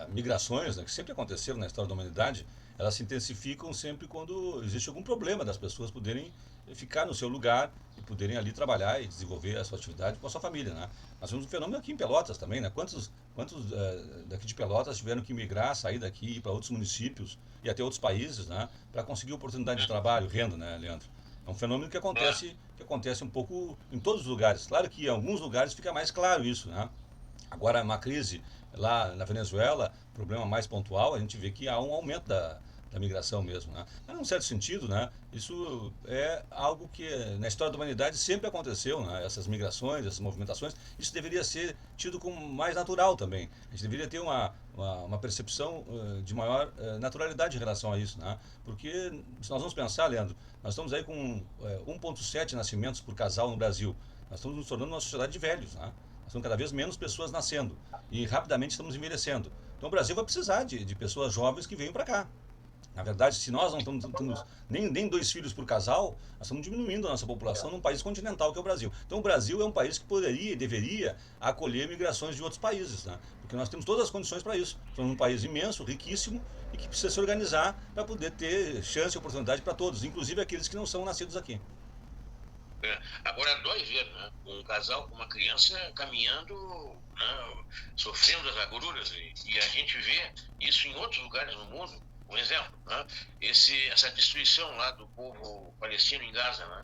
migrações, né, que sempre aconteceram na história da humanidade, elas se intensificam sempre quando existe algum problema das pessoas poderem ficar no seu lugar e poderem ali trabalhar e desenvolver a sua atividade com a sua família, né? Nós temos um fenômeno aqui em Pelotas também, né? Quantos daqui de Pelotas tiveram que migrar, sair daqui para outros municípios e até outros países, né? Para conseguir oportunidade de trabalho, renda, né, Leandro? É um fenômeno Claro. que acontece um pouco em todos os lugares. Claro que em alguns lugares fica mais claro isso, né? Agora, uma crise lá na Venezuela, problema mais pontual, a gente vê que há um aumento da migração mesmo, né? Mas, num certo sentido, né, isso é algo que na história da humanidade sempre aconteceu, né? Essas migrações, essas movimentações, isso deveria ser tido como mais natural também. A gente deveria ter uma percepção de maior naturalidade em relação a isso, né? Porque se nós vamos pensar, Leandro, nós estamos aí com 1,7 nascimentos por casal no Brasil. Nós estamos nos tornando uma sociedade de velhos, né? São cada vez menos pessoas nascendo e rapidamente estamos envelhecendo. Então o Brasil vai precisar de pessoas jovens que venham para cá. Na verdade, se nós não estamos nem 2 filhos por casal, nós estamos diminuindo a nossa população num país continental que é o Brasil. Então o Brasil é um país que poderia e deveria acolher migrações de outros países, né? Porque nós temos todas as condições para isso. Somos um país imenso, riquíssimo e que precisa se organizar para poder ter chance e oportunidade para todos, inclusive aqueles que não são nascidos aqui. Agora dói ver, né? Um casal com uma criança caminhando, né? Sofrendo as agruras, e a gente vê isso em outros lugares no mundo. Um exemplo, né? Essa destruição lá do povo palestino em Gaza, né?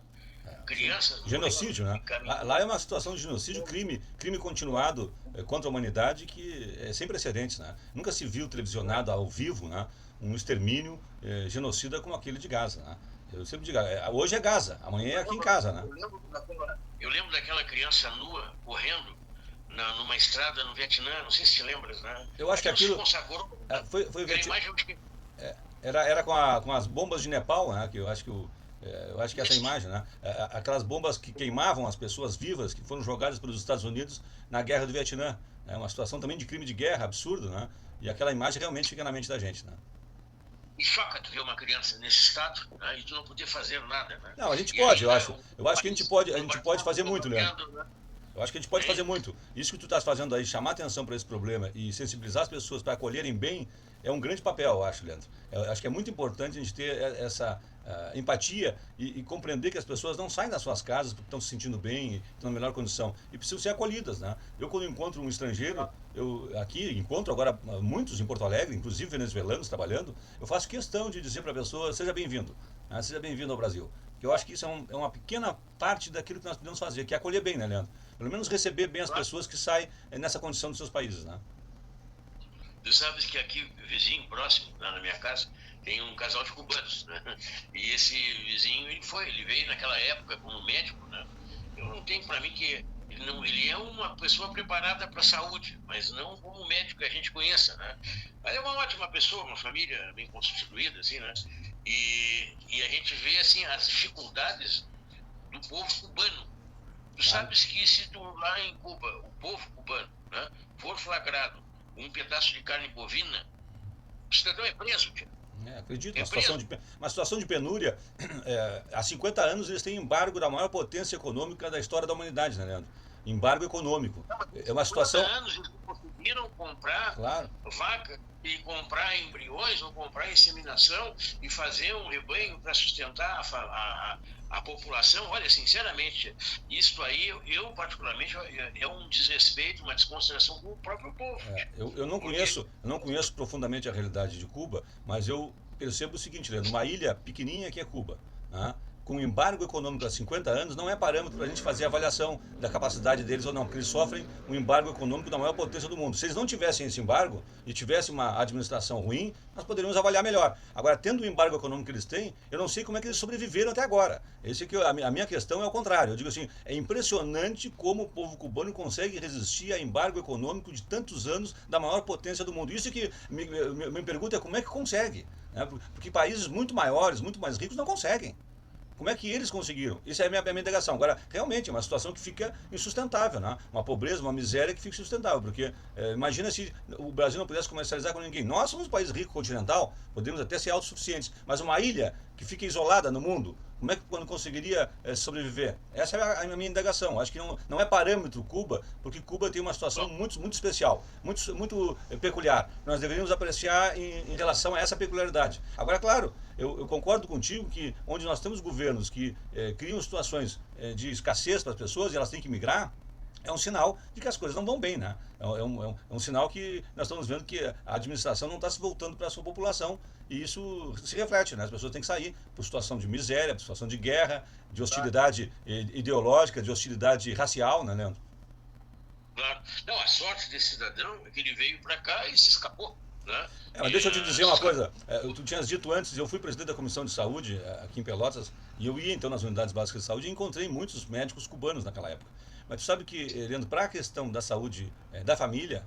Crianças morrendo Genocídio, né? e caminhando. Lá é uma situação de genocídio, crime continuado contra a humanidade que é sem precedentes, né? Nunca se viu televisionado ao vivo, né, um extermínio genocida como aquele de Gaza, né? Eu sempre digo, hoje é Gaza, amanhã é aqui em casa, né? Eu lembro daquela criança nua correndo numa estrada no Vietnã, não sei se te lembras, né? Eu acho que Aquilo se aquilo consagrou. foi Aquela imagem, eu acho que era com as bombas de Nepal, né? Que eu acho que essa isso. imagem, né? Aquelas bombas que queimavam as pessoas vivas que foram jogadas pelos Estados Unidos na guerra do Vietnã. É uma situação também de crime de guerra absurdo, né? E aquela imagem realmente fica na mente da gente, né? E choca tu ver uma criança nesse estado, né, e tu não poder fazer nada, né? Não, a gente E pode, eu ainda acho. o Eu acho que país a gente pode fazer muito, Leandro. bombardeando, né? Eu acho que a gente pode fazer Hein? muito. Isso que tu estás fazendo aí, chamar atenção para esse problema e sensibilizar as pessoas para acolherem bem, é um grande papel, eu acho, Leandro. Eu acho que é muito importante a gente ter essa empatia e compreender que as pessoas não saem das suas casas porque estão se sentindo bem, estão na melhor condição e precisam ser acolhidas, né? Eu, quando encontro um estrangeiro, eu aqui encontro agora muitos em Porto Alegre, inclusive venezuelanos trabalhando, eu faço questão de dizer para a pessoa: seja bem-vindo, né? Seja bem-vindo ao Brasil. Porque eu acho que isso é uma pequena parte daquilo que nós podemos fazer, que é acolher bem, né, Leandro? Pelo menos receber bem as Claro. pessoas que saem nessa condição dos seus países, né? Tu sabes que aqui, vizinho, próximo, lá na minha casa, tem um casal de cubanos, né? E esse vizinho, ele veio naquela época como médico, né? Eu não tenho para mim que ele é uma pessoa preparada para a saúde, mas não como médico que a gente conheça, né? Mas é uma ótima pessoa, uma família bem constituída, assim, né? E a gente vê, assim, as dificuldades do povo cubano. Tu Claro. sabes que se tu lá em Cuba, o povo cubano, né, for flagrado com um pedaço de carne bovina, o cidadão é preso, tia. Acredito, É preso. uma situação de penúria. Há 50 anos eles têm embargo da maior potência econômica da história da humanidade, né, Leandro? Embargo econômico. É uma 50 situação. anos eles não conseguiram comprar Claro. vaca e comprar embriões ou comprar inseminação e fazer um rebanho para sustentar a população. Olha, sinceramente, isso aí, eu particularmente, é um desrespeito, uma desconsideração com o próprio povo. Porque Eu não conheço profundamente a realidade de Cuba, mas eu percebo o seguinte, Leandro: uma ilha pequenininha que é Cuba, né, com embargo econômico há 50 anos, não é parâmetro para a gente fazer avaliação da capacidade deles ou não, porque eles sofrem um embargo econômico da maior potência do mundo. Se eles não tivessem esse embargo e tivessem uma administração ruim, nós poderíamos avaliar melhor. Agora, tendo o embargo econômico que eles têm, eu não sei como é que eles sobreviveram até agora. A minha questão é o contrário. Eu digo assim: é impressionante como o povo cubano consegue resistir a embargo econômico de tantos anos da maior potência do mundo. Isso que me pergunta é como é que consegue, né? Porque países muito maiores, muito mais ricos não conseguem. Como é que eles conseguiram? Isso é a minha indagação. Agora, realmente, é uma situação que fica insustentável, né? Uma pobreza, uma miséria que fica insustentável. Porque imagina se o Brasil não pudesse comercializar com ninguém. Nós somos um país rico continental, podemos até ser autossuficientes, mas uma ilha que fica isolada no mundo, Como é que quando conseguiria sobreviver? Essa é a minha indagação. Acho que não é parâmetro Cuba, porque Cuba tem uma situação Bom, muito especial, muito peculiar. Nós deveríamos apreciar em relação a essa peculiaridade. Agora, claro, eu concordo contigo que onde nós temos governos que criam situações de escassez para as pessoas e elas têm que migrar, é um sinal de que as coisas não vão bem, né? É um sinal que nós estamos vendo que a administração não está se voltando para a sua população e isso se reflete, né? As pessoas têm que sair por situação de miséria, por situação de guerra, de claro, hostilidade ideológica, de hostilidade racial, né, Leandro? claro. Não, a sorte desse cidadão é que ele veio para cá e se escapou, né? Mas deixa eu te dizer Se uma escapou. coisa. Tu tinhas dito antes, eu fui presidente da Comissão de Saúde aqui em Pelotas e eu ia então nas unidades básicas de saúde e encontrei muitos médicos cubanos naquela época. Mas tu sabe que, Leandro, para a questão da saúde da família,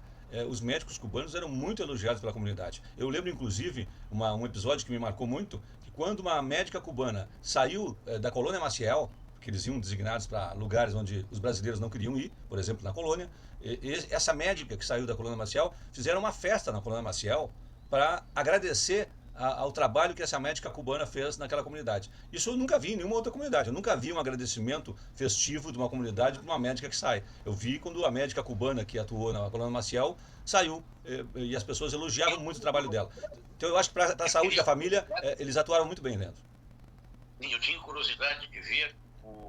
os médicos cubanos eram muito elogiados pela comunidade. Eu lembro, inclusive, um episódio que me marcou muito, que quando uma médica cubana saiu da colônia Maciel, que eles iam designados para lugares onde os brasileiros não queriam ir, por exemplo, na colônia, essa médica que saiu da colônia Maciel, fizeram uma festa na colônia Maciel para agradecer ao trabalho que essa médica cubana fez naquela comunidade. Isso eu nunca vi em nenhuma outra comunidade. Eu nunca vi um agradecimento festivo de uma comunidade para uma médica que sai. Eu vi quando a médica cubana que atuou na colônia Maciel saiu e as pessoas elogiavam muito o trabalho dela. Então eu acho que para a saúde da família eles atuaram muito bem, Leandro. Eu tinha curiosidade de ver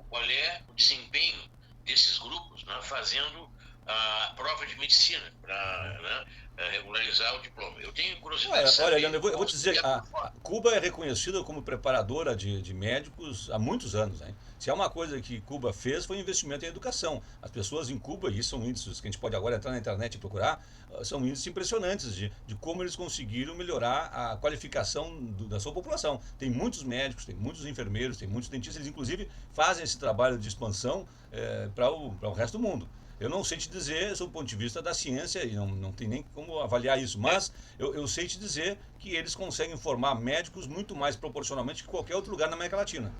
qual é o desempenho desses grupos, né, fazendo a prova de medicina para, né, regularizar o diploma. Eu tenho curiosidade de Olha, saber Leandro, eu vou qual te seria dizer, a a prova. Cuba é reconhecida como preparadora de médicos há muitos anos, né? Se há uma coisa que Cuba fez foi investimento em educação. As pessoas em Cuba, e isso são índices que a gente pode agora entrar na internet e procurar, são índices impressionantes de como eles conseguiram melhorar a qualificação da sua população. Tem muitos médicos, tem muitos enfermeiros, tem muitos dentistas, eles inclusive fazem esse trabalho de expansão para o resto do mundo. Eu não sei te dizer, sob o ponto de vista da ciência, e não tem nem como avaliar isso, mas eu sei te dizer que eles conseguem formar médicos muito mais proporcionalmente que qualquer outro lugar na América Latina.